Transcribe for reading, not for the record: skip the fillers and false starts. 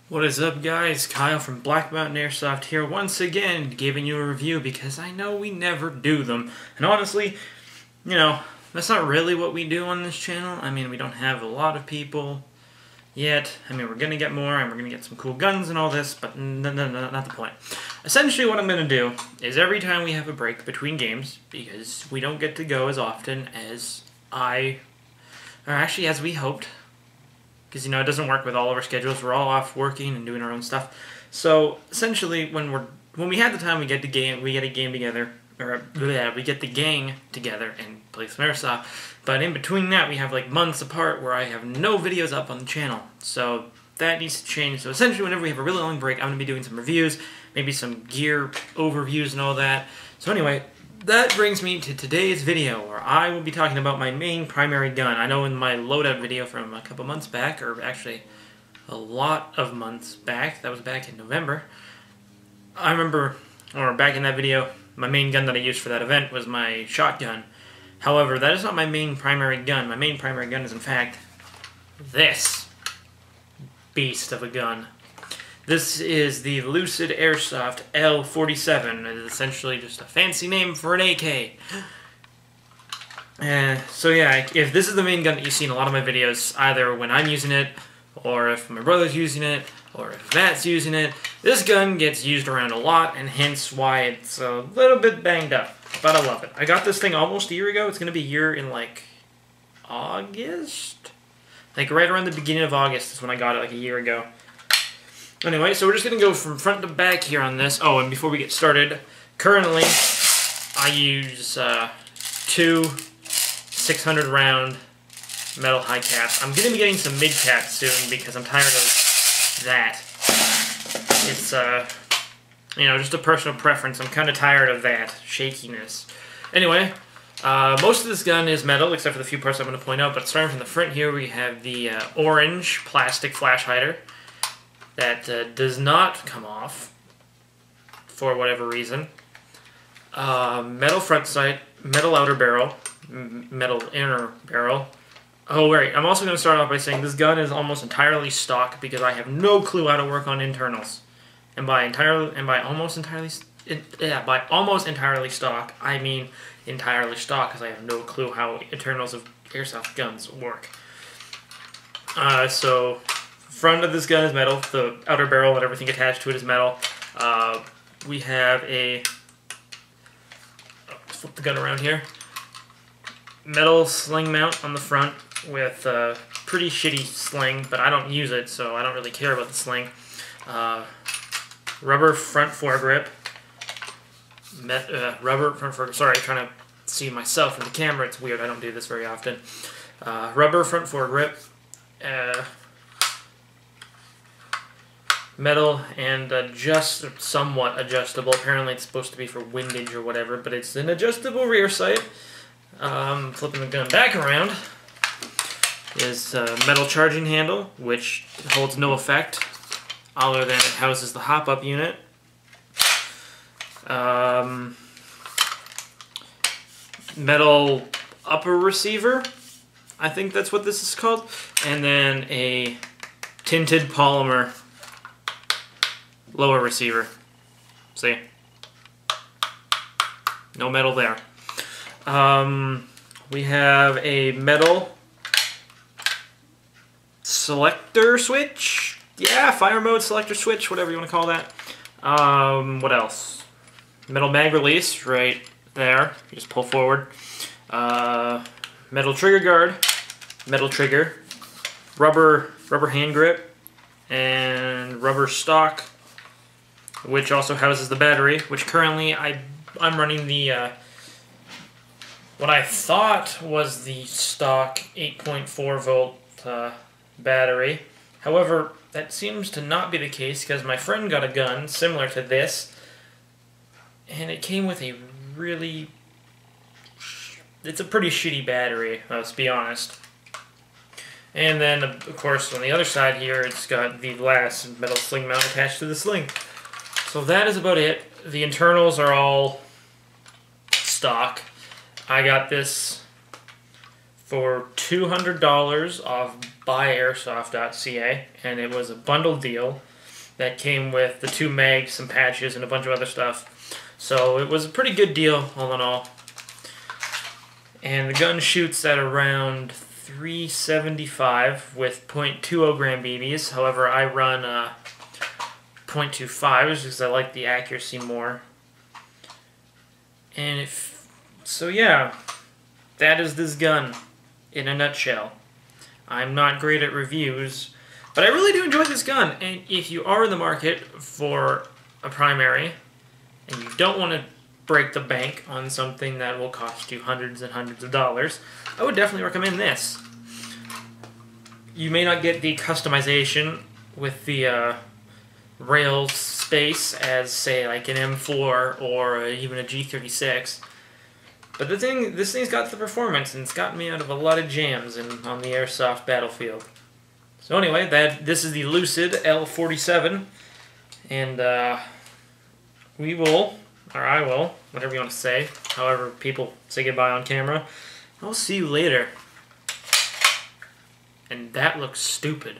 What is up, guys? Kyle from Black Mountain Airsoft here once again giving you a review because I know we never do them. And honestly, that's not really what we do on this channel. I mean, we don't have a lot of people yet. I mean, we're going to get more and we're going to get some cool guns and all this, but no, not the point. Essentially, what I'm going to do is every time we have a break between games, because we don't get to go as often as as we hoped, because, it doesn't work with all of our schedules. We're all off working and doing our own stuff. So, essentially, when we have the time, we get a game together, we get the gang together and play some Airsoft. But in between that, we have, like, months apart where I have no videos up on the channel. So, that needs to change. So, essentially, whenever we have a really long break, I'm going to be doing some reviews, maybe some gear overviews and all that. So, anyway, that brings me to today's video, where I will be talking about my main primary gun. I know in my loadout video from a couple months back, or actually a lot of months back, that was back in November, I remember, or back in that video, my main gun that I used for that event was my shotgun. However, that is not my main primary gun. My main primary gun is, in fact, this beast of a gun. This is the Lucid Airsoft L47. It is essentially just a fancy name for an AK. So yeah, if this is the main gun that you see in a lot of my videos, either when I'm using it, or if my brother's using it, or if Matt's using it, this gun gets used around a lot, and hence why it's a little bit banged up. But I love it. I got this thing almost a year ago. It's going to be a year in, like, August? Like, right around the beginning of August is when I got it, like, a year ago. Anyway, so we're just going to go from front to back here on this. Oh, and before we get started, currently I use two 600-round metal high caps. I'm going to be getting some mid caps soon because I'm tired of that. It's, just a personal preference. I'm kind of tired of that shakiness. Anyway, most of this gun is metal, except for the few parts I'm going to point out. But starting from the front here, we have the orange plastic flash hider that does not come off for whatever reason. Metal front sight, metal outer barrel, metal inner barrel. Oh, wait, I'm also going to start off by saying this gun is almost entirely stock because I have no clue how to work on internals. And by almost entirely stock, I mean entirely stock because I have no clue how internals of airsoft guns work. So front of this gun is metal. The outer barrel and everything attached to it is metal. We have a... let's flip the gun around here. Metal sling mount on the front with a pretty shitty sling, but I don't use it, so I don't really care about the sling. Rubber front foregrip. Rubber front foregrip. Sorry, I'm trying to see myself in the camera. It's weird. I don't do this very often. Rubber front foregrip. Metal and somewhat adjustable. Apparently it's supposed to be for windage or whatever, but it's an adjustable rear sight. Flipping the gun back around is a metal charging handle, which holds no effect other than it houses the hop-up unit. Metal upper receiver, I think that's what this is called, and then a tinted polymer lower receiver. See? No metal there. We have a metal selector switch. Yeah, fire mode selector switch, whatever you want to call that. What else? Metal mag release right there. You just pull forward. Metal trigger guard, metal trigger, rubber hand grip, and rubber stock, which also houses the battery, which currently I'm running the what I thought was the stock 8.4 volt battery. However, that seems to not be the case because my friend got a gun similar to this, and it came with a really... it's a pretty shitty battery, let's be honest. And then, of course, on the other side here, it's got the glass metal sling mount attached to the sling. So that is about it. The internals are all stock. I got this for $200 off Buyairsoft.ca, and it was a bundle deal. that came with the 2 mags, some patches, and a bunch of other stuff. So it was a pretty good deal, all in all. And the gun shoots at around 375 with .20 gram BBs. However, I run .25 because I like the accuracy more. And so yeah, that is this gun in a nutshell. I'm not great at reviews, but I really do enjoy this gun. And if you are in the market for a primary and you don't want to break the bank on something that will cost you hundreds and hundreds of dollars, I would definitely recommend this. You may not get the customization with the rail space as, say, like an M4 or even a G36. But this thing's got the performance, and it's gotten me out of a lot of jams on the airsoft battlefield. So anyway, this is the Lucid L47, and we will, or I will, whatever you want to say, however people say goodbye on camera, I'll see you later. And that looks stupid.